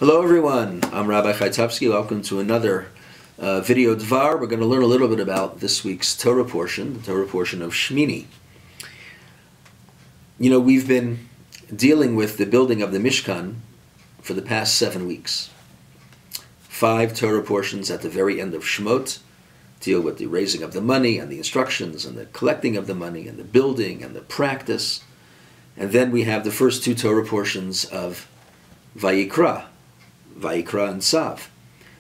Hello everyone, I'm Rabbi Chaitovsky. Welcome to another video Dvar. We're going to learn a little bit about this week's Torah portion, the Torah portion of Shemini. You know, we've been dealing with the building of the Mishkan for the past 7 weeks. 5 Torah portions at the very end of Shemot deal with the raising of the money and the instructions and the collecting of the money and the building and the practice. And then we have the first 2 Torah portions of Vayikra and Tzav,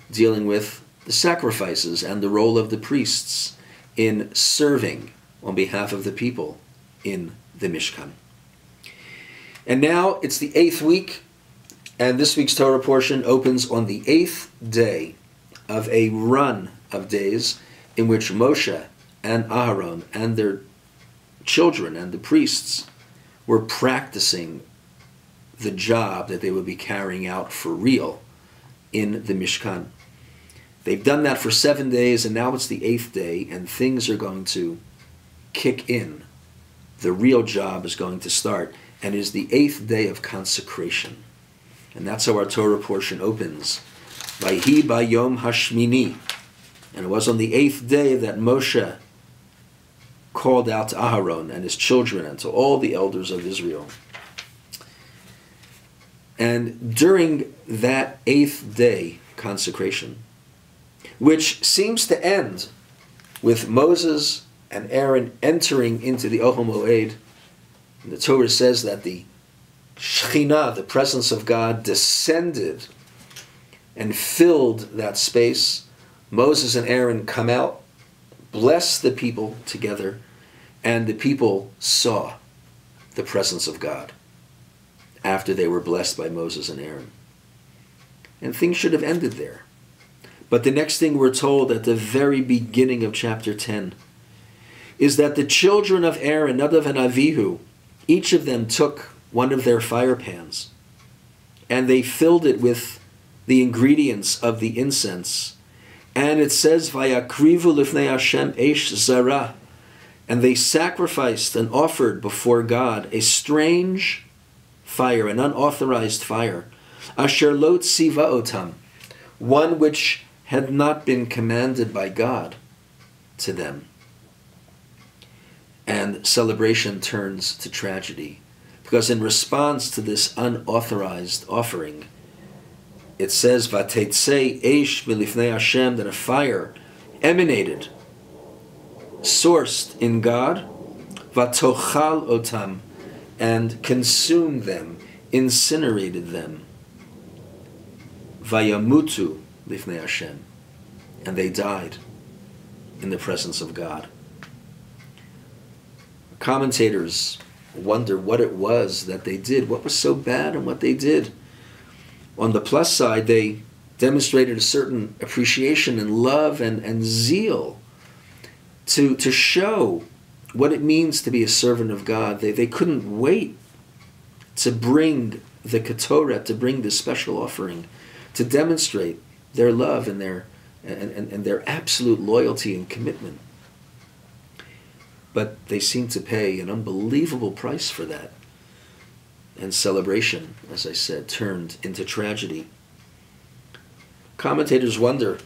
dealing with the sacrifices and the role of the priests in serving on behalf of the people in the Mishkan. And now it's the 8th week, and this week's Torah portion opens on the 8th day of a run of days in which Moshe and Aharon and their children and the priests were practicing the job that they would be carrying out for real in the Mishkan. They've done that for 7 days, and now it's the 8th day, and things are going to kick in. The real job is going to start, and it is the 8th day of consecration. And that's how our Torah portion opens. Vayhi bayom hashmini. And it was on the 8th day that Moshe called out to Aharon and his children and to all the elders of Israel. And during that 8th day consecration, which seems to end with Moses and Aaron entering into the Ohel Moed, the Torah says that the Shekhinah, the presence of God, descended and filled that space. Moses and Aaron come out, bless the people together, and the people saw the presence of God after they were blessed by Moses and Aaron. And things should have ended there. But the next thing we're told at the very beginning of chapter 10 is that the children of Aaron, Nadav and Avihu, each of them took one of their fire pans and they filled it with the ingredients of the incense. And it says, Vayakrivu lifnei Hashem eish zara, and they sacrificed and offered before God a strange fire, an unauthorized fire, asher lo tziva otam, one which had not been commanded by God to them. And celebration turns to tragedy, because in response to this unauthorized offering, it says, Vatetzei eish milifnei Hashem, that a fire emanated, sourced in God, vatochal otam, and consumed them, incinerated them. Vayamutu lifnei Hashem, and they died in the presence of God. Commentators wonder what it was that they did, what was so bad in what they did. On the plus side, they demonstrated a certain appreciation and love and zeal to show what it means to be a servant of God. They couldn't wait to bring the Ketoret, to bring this special offering, to demonstrate their love and their absolute loyalty and commitment. But they seem to pay an unbelievable price for that. And celebration, as I said, turned into tragedy. Commentators wonder,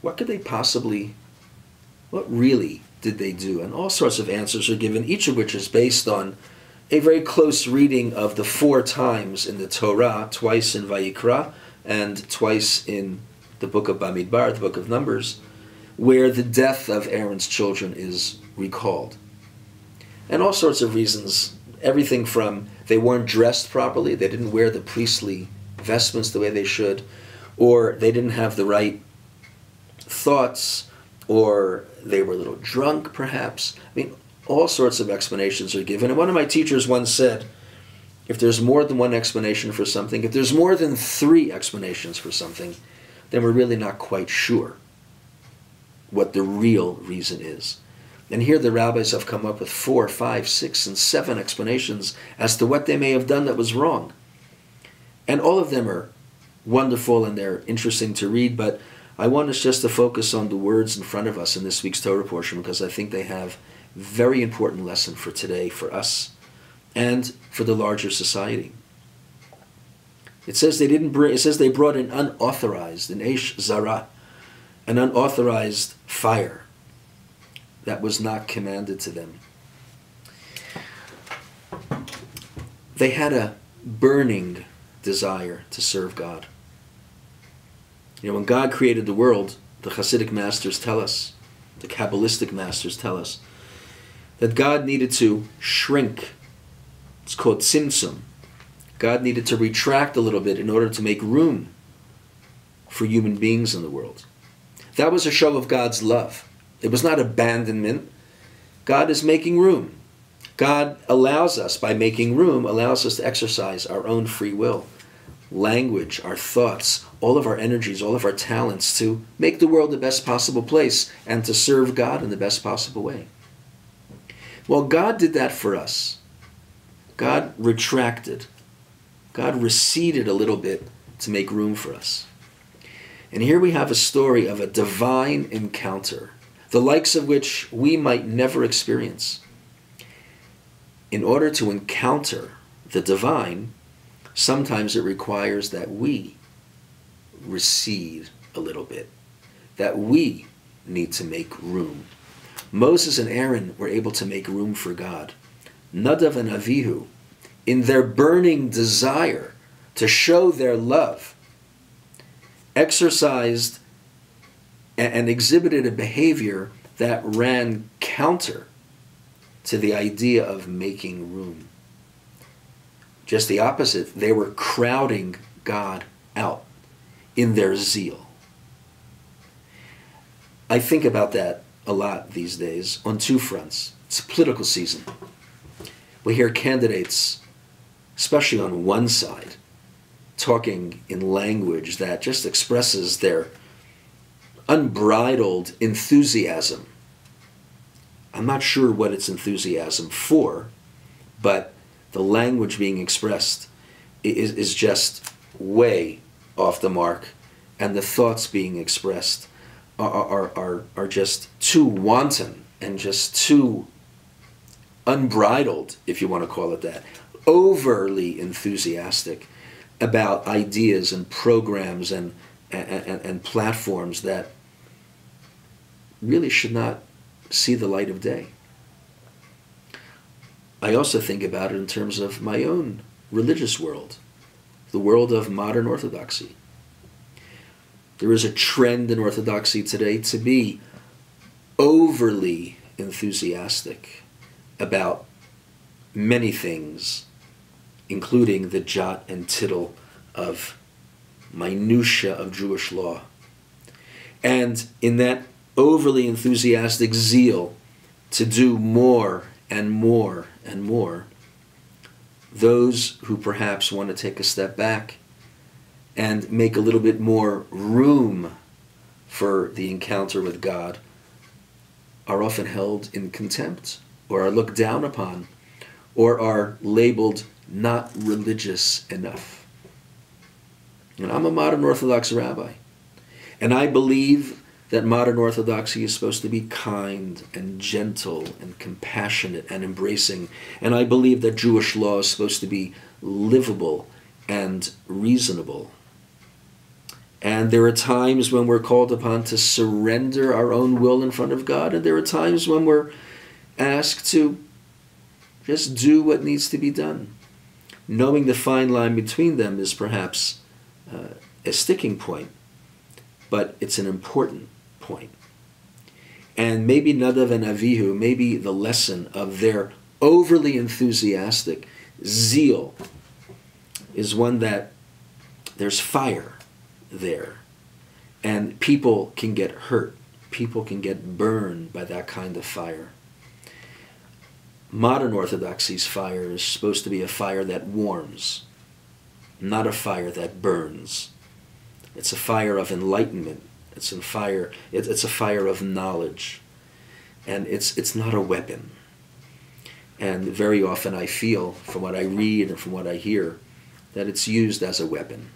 what really did they do? And all sorts of answers are given, each of which is based on a very close reading of the 4 times in the Torah, twice in Vayikra and twice in the book of Bamidbar, the book of Numbers, where the death of Aaron's children is recalled. And all sorts of reasons, everything from they weren't dressed properly, they didn't wear the priestly vestments the way they should, or they didn't have the right thoughts, or they were a little drunk perhaps. I mean, all sorts of explanations are given. And one of my teachers once said, if there's more than one explanation for something, if there's more than 3 explanations for something, then we're really not quite sure what the real reason is. And here the rabbis have come up with 4, 5, 6, and 7 explanations as to what they may have done that was wrong. And all of them are wonderful and they're interesting to read, but I want us just to focus on the words in front of us in this week's Torah portion, because I think they have a very important lesson for today, for us, and for the larger society. It says they didn't bring. It says they brought an unauthorized, an eish zara, an unauthorized fire that was not commanded to them. They had a burning desire to serve God. You know, when God created the world, the Hasidic masters tell us, the Kabbalistic masters tell us, that God needed to shrink. It's called tzimtzum. God needed to retract a little bit in order to make room for human beings in the world. That was a show of God's love. It was not abandonment. God is making room. God allows us, by making room, allows us to exercise our own free will, language, our thoughts, all of our energies, all of our talents to make the world the best possible place and to serve God in the best possible way. Well, God did that for us. God retracted. God receded a little bit to make room for us. And here we have a story of a divine encounter, the likes of which we might never experience. In order to encounter the divine, sometimes it requires that we recede a little bit, that we need to make room. Moses and Aaron were able to make room for God. Nadav and Avihu, in their burning desire to show their love, exercised and exhibited a behavior that ran counter to the idea of making room. Just the opposite, they were crowding God out in their zeal. I think about that a lot these days on two fronts. It's a political season. We hear candidates, especially on one side, talking in language that just expresses their unbridled enthusiasm. I'm not sure what it's enthusiasm for, but the language being expressed is just way off the mark, and the thoughts being expressed are just too wanton and just too unbridled, if you want to call it that, overly enthusiastic about ideas and programs and platforms that really should not see the light of day. I also think about it in terms of my own religious world, the world of modern Orthodoxy. There is a trend in Orthodoxy today to be overly enthusiastic about many things, including the jot and tittle of minutia of Jewish law. And in that overly enthusiastic zeal to do more and more and more, those who perhaps want to take a step back and make a little bit more room for the encounter with God are often held in contempt, or are looked down upon, or are labeled not religious enough. And I'm a modern Orthodox rabbi, and I believe that modern Orthodoxy is supposed to be kind and gentle and compassionate and embracing, and I believe that Jewish law is supposed to be livable and reasonable. And there are times when we're called upon to surrender our own will in front of God, and there are times when we're asked to just do what needs to be done. Knowing the fine line between them is perhaps a sticking point, but it's an important point. And maybe Nadav and Avihu, maybe the lesson of their overly enthusiastic zeal is one that there's fire there, and people can get hurt, people can get burned by that kind of fire. Modern Orthodoxy's fire is supposed to be a fire that warms, not a fire that burns. It's a fire of enlightenment. It's a fire of knowledge, and it's not a weapon. And very often I feel, from what I read and from what I hear, that it's used as a weapon,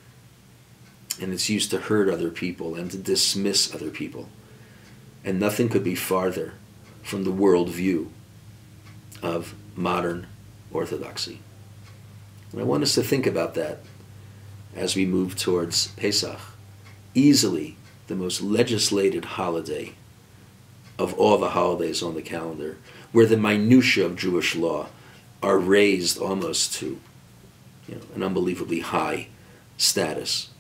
and it's used to hurt other people and to dismiss other people. And nothing could be farther from the worldview of modern Orthodoxy. And I want us to think about that as we move towards Pesach, easily the most legislated holiday of all the holidays on the calendar, where the minutiae of Jewish law are raised almost to an unbelievably high status.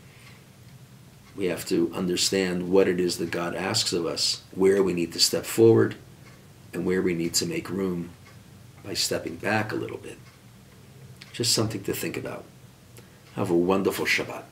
We have to understand what it is that God asks of us, where we need to step forward, and where we need to make room by stepping back a little bit. Just something to think about. Have a wonderful Shabbat.